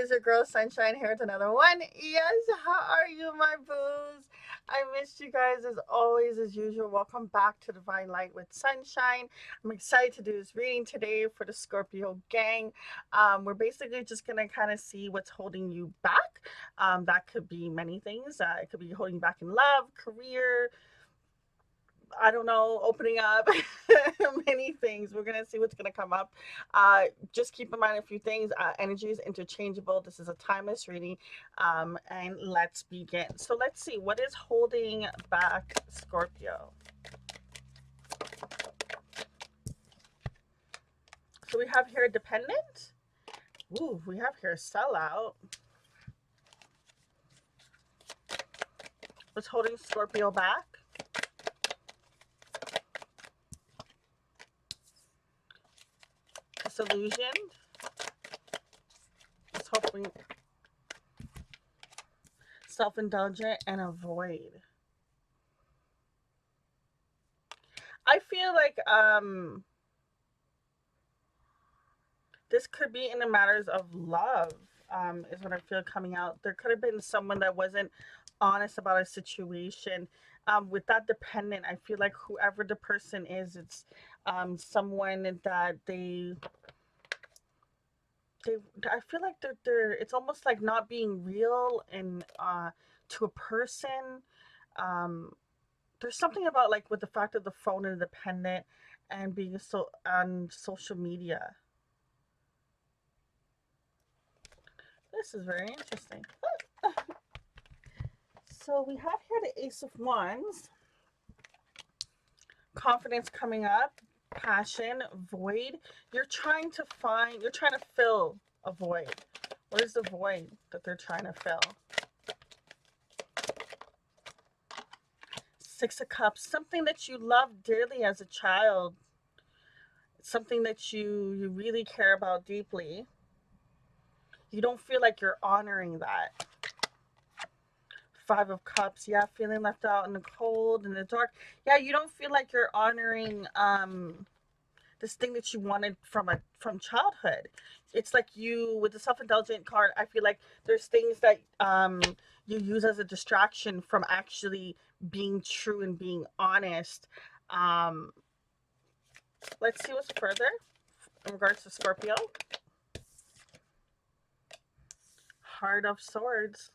is your girl Sunshine here with another one. Yes, how are you, my boos? I missed you guys as always, as usual. Welcome back to Divine Light with Sunshine. I'm excited to do this reading today for the Scorpio gang. We're basically just gonna kind of see what's holding you back. That could be many things. It could be holding you back in love, career, I don't know, opening up, many things. We're gonna see what's gonna come up. Just keep in mind a few things. Energy is interchangeable. This is a timeless reading, and let's begin. So let's see what is holding back Scorpio. So we have here dependent. Ooh, we have here sellout. What's holding Scorpio back? Disillusioned. What's hoping self-indulgent and avoid. I feel like this could be in the matters of love, is what I feel coming out. There could have been someone that wasn't honest about a situation. With that dependent, I feel like whoever the person is, it's someone that they I feel like they're it's almost like not being real and to a person. Um, there's something about like with the fact of the phone independent and being so on social media. This is very interesting. So we have here the Ace of Wands, confidence coming up, passion, void. You're trying to fill a void. What is the void that they're trying to fill? Six of Cups, something that you loved dearly as a child, something that you really care about deeply. You don't feel like you're honoring that. Five of Cups, yeah, feeling left out in the cold, in the dark. Yeah, you don't feel like you're honoring this thing that you wanted from childhood. It's like you with the self-indulgent card, I feel like there's things that you use as a distraction from actually being true and being honest. Um let's see what's further in regards to Scorpio. Heart of Swords.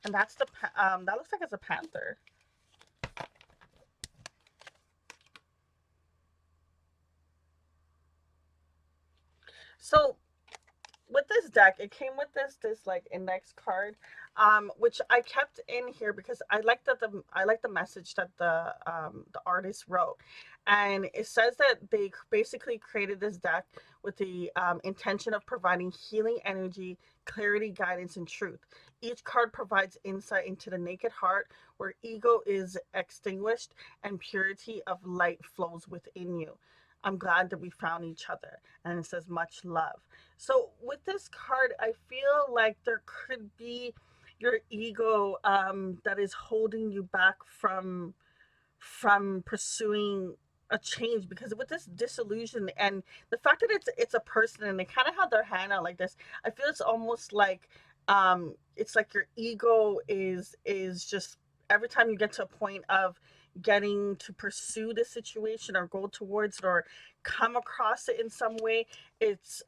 And that's that looks like it's a panther. So with this deck, it came with this like index card, which I kept in here because I like the message that the artist wrote, and it says that they basically created this deck with the intention of providing healing energy, clarity, guidance, and truth. Each card provides insight into the naked heart, where ego is extinguished and purity of light flows within you. I'm glad that we found each other, and it says much love. So with this card, I feel like there could be your ego that is holding you back from pursuing a change, because with this disillusion and the fact that it's a person and they kind of have their hand out like this, I feel it's like your ego is just every time you get to a point of getting to pursue the situation or go towards it or come across it in some way, it's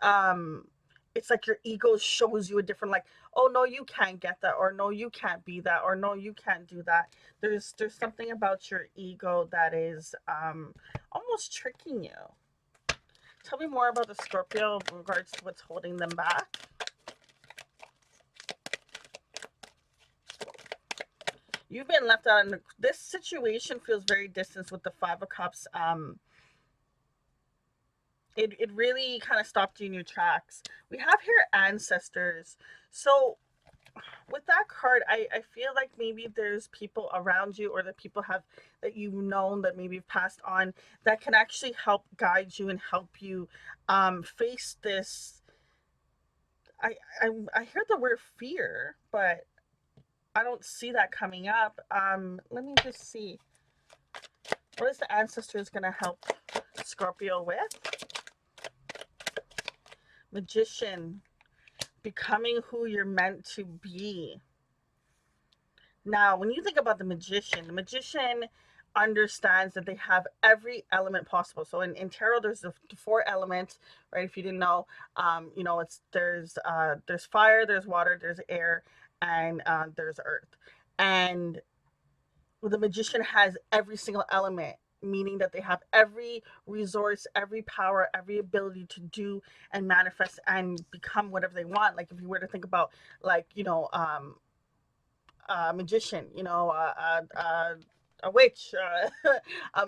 like your ego shows you a different, like, oh no, you can't get that, or no, you can't be that, or no, you can't do that. There's something about your ego that is almost tricking you. Tell me more about the Scorpio in regards to what's holding them back. You've been left out, and this situation feels very distant with the Five of Cups. It really kind of stopped you in your tracks. We have here ancestors. So with that card, I feel like maybe there's people around you or that people have that you've known that maybe have passed on that can actually help guide you and help you face this. I hear the word fear, but I don't see that coming up. Let me just see. What is the ancestors going to help Scorpio with? Magician, becoming who you're meant to be. Now, when you think about the magician understands that they have every element possible. So in tarot, there's the four elements, right? If you didn't know, it's there's fire, there's water, there's air, and there's earth. And the magician has every single element, meaning that they have every resource, every power, every ability to do and manifest and become whatever they want. Like if you were to think about, like, magician, a witch,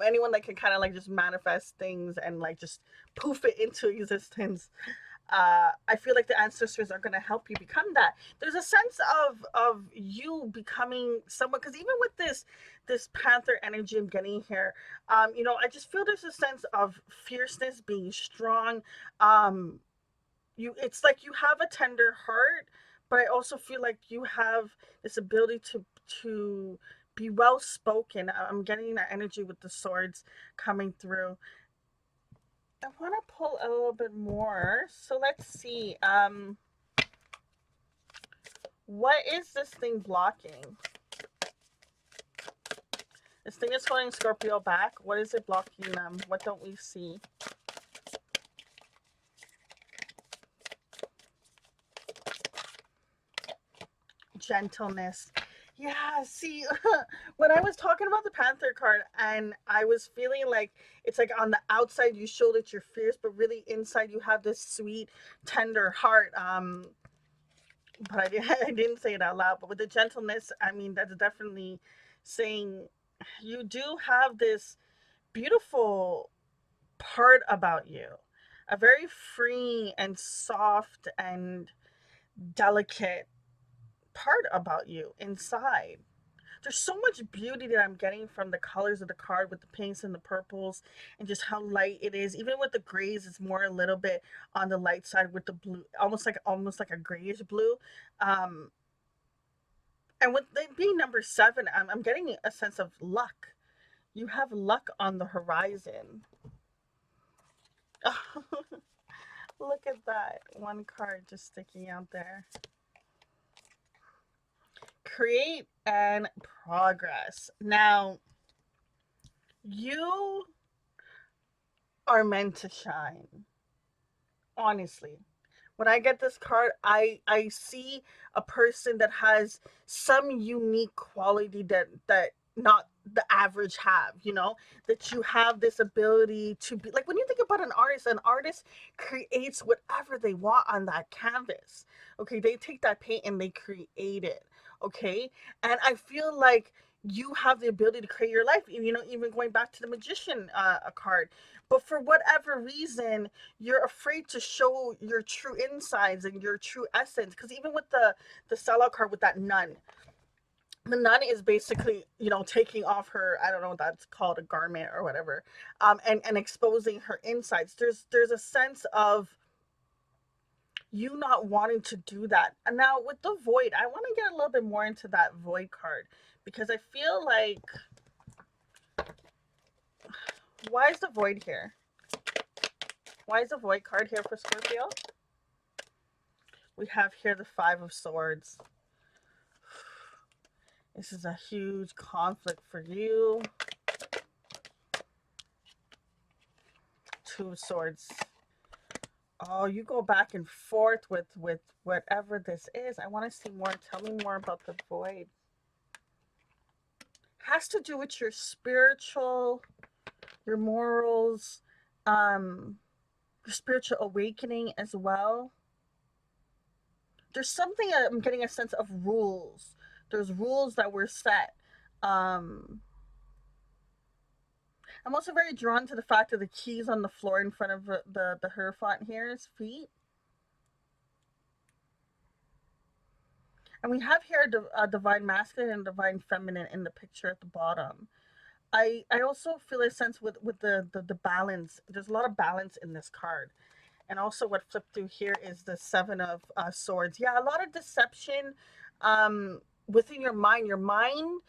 anyone that can kind of like just manifest things and like just poof it into existence. I feel like the ancestors are going to help you become that. There's a sense of you becoming someone, because even with this panther energy I'm getting here, I just feel there's a sense of fierceness, being strong. Um, it's like you have a tender heart, but I also feel like you have this ability to be well spoken. I'm getting that energy with the swords coming through. I want to pull a little bit more. So let's see. What is this thing blocking? This thing is holding Scorpio back. What is it blocking them? What don't we see? Gentleness. Yeah, see, when I was talking about the Panther card, and I was feeling like it's like on the outside you show that you're fierce, but really inside you have this sweet, tender heart. But I didn't say it out loud. But with the gentleness, I mean, that's definitely saying you do have this beautiful part about you, a very free and soft and delicate part about you inside. There's so much beauty that I'm getting from the colors of the card with the pinks and the purples and just how light it is. Even with the grays, it's more a little bit on the light side with the blue, almost like a grayish blue. Um, and with it being number seven, I'm getting a sense of luck. You have luck on the horizon. Look at that. One card just sticking out there. Create and progress. Now, you are meant to shine. Honestly, when I get this card, I see a person that has some unique quality that not the average have, that you have this ability to be like, when you think about an artist creates whatever they want on that canvas. Okay, they take that paint and they create it. Okay, and I feel like you have the ability to create your life, even going back to the magician card. But for whatever reason, you're afraid to show your true insides and your true essence, because even with the sellout card with that nun, the nun is basically, taking off her, I don't know what that's called, a garment or whatever, and exposing her insides. There's a sense of you not wanting to do that. And now with the void, I want to get a little bit more into that void card, because I feel like, why is the void here? Why is the void card here for Scorpio? We have here the Five of Swords. This is a huge conflict for you. Two of Swords. Oh, you go back and forth with whatever this is. I want to see more. Tell me more about the void. Has to do with your spiritual, your morals, your spiritual awakening as well. There's something, I'm getting a sense of rules. There's rules that were set. Um, I'm also very drawn to the fact that the keys on the floor in front of the Hierophant here is feet. And we have here a divine masculine and divine feminine in the picture at the bottom. I also feel a sense with the balance. There's a lot of balance in this card. And also what flipped through here is the Seven of Swords. Yeah, a lot of deception within your mind. Your mind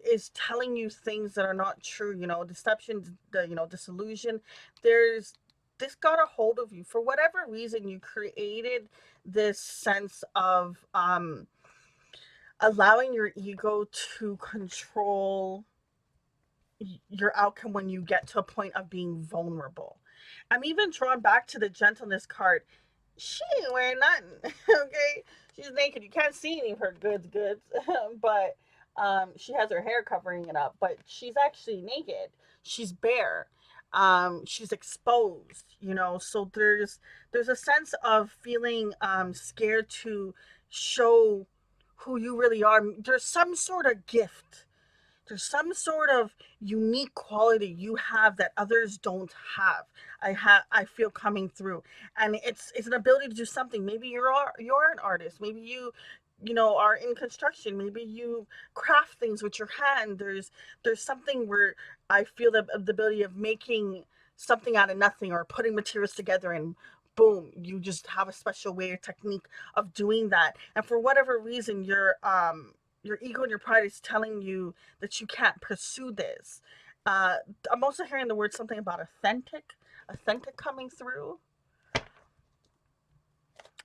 is telling you things that are not true. Deception, disillusion. There's this got a hold of you for whatever reason. You created this sense of allowing your ego to control your outcome when you get to a point of being vulnerable. I'm even drawn back to the gentleness card. She ain't wearing nothing. Okay, she's naked. You can't see any of her goods, but she has her hair covering it up. But she's actually naked. She's bare. She's exposed. You know, so there's a sense of feeling scared to show who you really are. There's some sort of gift, there's some sort of unique quality you have that others don't have. I feel coming through, and it's an ability to do something. Maybe you're an artist. Maybe you know are in construction. Maybe you craft things with your hand. There's something where I feel the ability of making something out of nothing, or putting materials together, and boom, you just have a special way or technique of doing that. And for whatever reason, your ego and your pride is telling you that you can't pursue this. Uh, I'm also hearing the word something about authentic coming through.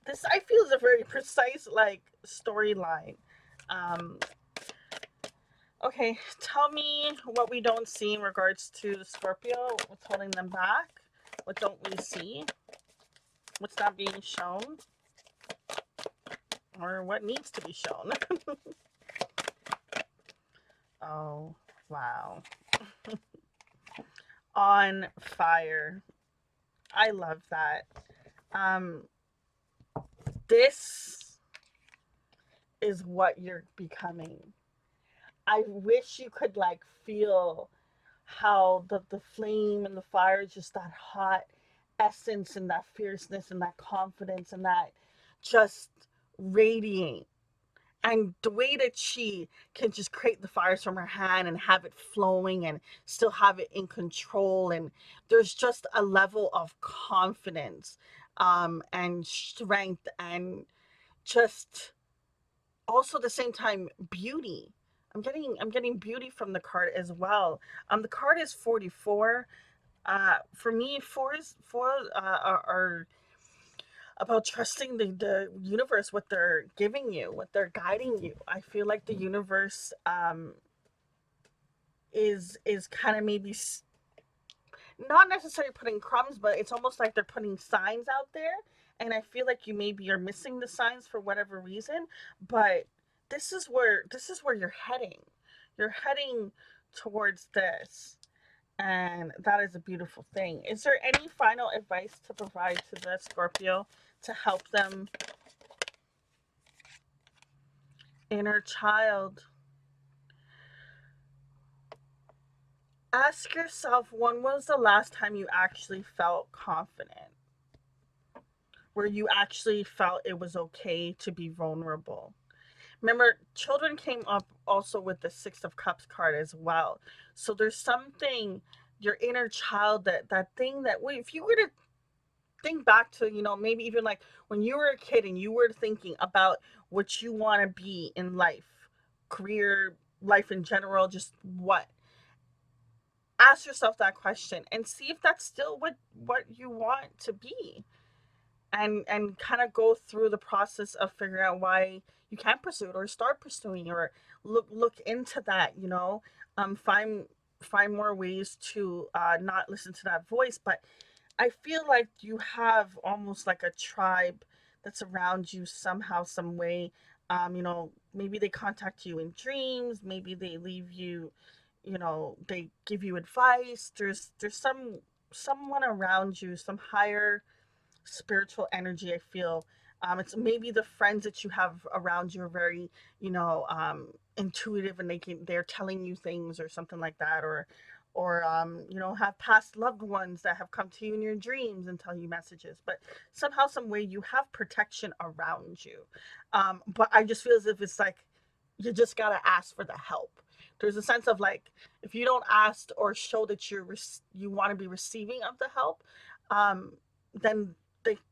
This I feel is a very precise like storyline. Um, okay, tell me what we don't see in regards to the Scorpio. What's holding them back? What don't we see? What's not being shown? Or what needs to be shown? Oh, wow. On fire. I love that. Um, this is what you're becoming. I wish you could like feel how the flame and the fire is just that hot essence and that fierceness and that confidence and that just radiate. And the way that she can just create the fires from her hand and have it flowing and still have it in control, and there's just a level of confidence and strength, and just also at the same time beauty. I'm getting beauty from the card as well. The card is 44. For me, four are about trusting the universe, what they're giving you, what they're guiding you. I feel like the universe is kind of maybe not necessarily putting crumbs, but it's almost like they're putting signs out there. And I feel like you maybe are missing the signs for whatever reason, but this is where you're heading. You're heading towards this. And that is a beautiful thing. Is there any final advice to provide to the Scorpio to help them? Inner child. Ask yourself, when was the last time you actually felt confident? Where you actually felt it was okay to be vulnerable? Remember, children came up also with the Six of Cups card as well. So there's something, your inner child, that thing that, if you were to think back to, maybe even like when you were a kid and you were thinking about what you want to be in life, career, life in general, just what, ask yourself that question and see if that's still what you want to be, and kind of go through the process of figuring out why you can't pursue it or start pursuing, or look into that, find more ways to not listen to that voice. But I feel like you have almost like a tribe that's around you somehow, some way. Maybe they contact you in dreams, maybe they leave you, they give you advice. There's someone around you, some higher spiritual energy, I feel. It's maybe the friends that you have around you are very, intuitive, and they're telling you things or something like that, or have past loved ones that have come to you in your dreams and tell you messages. But somehow, some way, you have protection around you. But I just feel as if it's like you just gotta ask for the help. There's a sense of like, if you don't ask or show that you want to be receiving of the help, then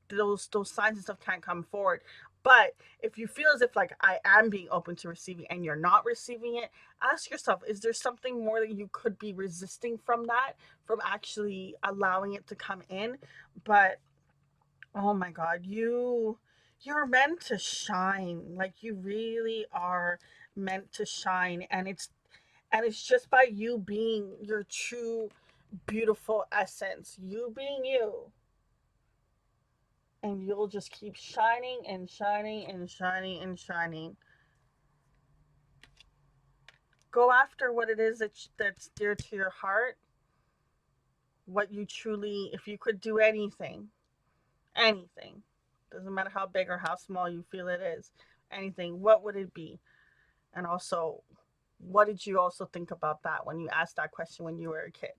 those signs and stuff can't come forward. But if you feel as if like I am being open to receiving and you're not receiving it, ask yourself, is there something more that you could be resisting from that, from actually allowing it to come in? But oh my God, you're meant to shine. Like you really are meant to shine. And it's just by you being your true beautiful essence, you being you, and you'll just keep shining and shining and shining and shining. Go after what it is that's dear to your heart, what you truly, if you could do anything, anything, doesn't matter how big or how small you feel it is, anything, what would it be? And also, what did you also think about that when you asked that question when you were a kid?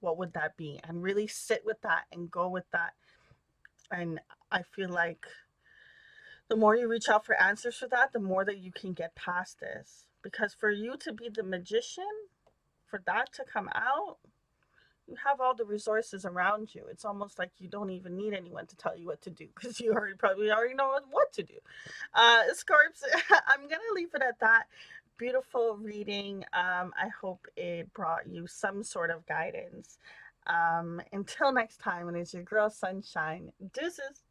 What would that be? And really sit with that and go with that. And I feel like the more you reach out for answers for that, the more that you can get past this. Because for you to be the magician, for that to come out, you have all the resources around you. It's almost like you don't even need anyone to tell you what to do because you probably already know what to do. Scorps, I'm gonna leave it at that. Beautiful reading. I hope it brought you some sort of guidance. Until next time, and it's your girl Sunshine. Deuces.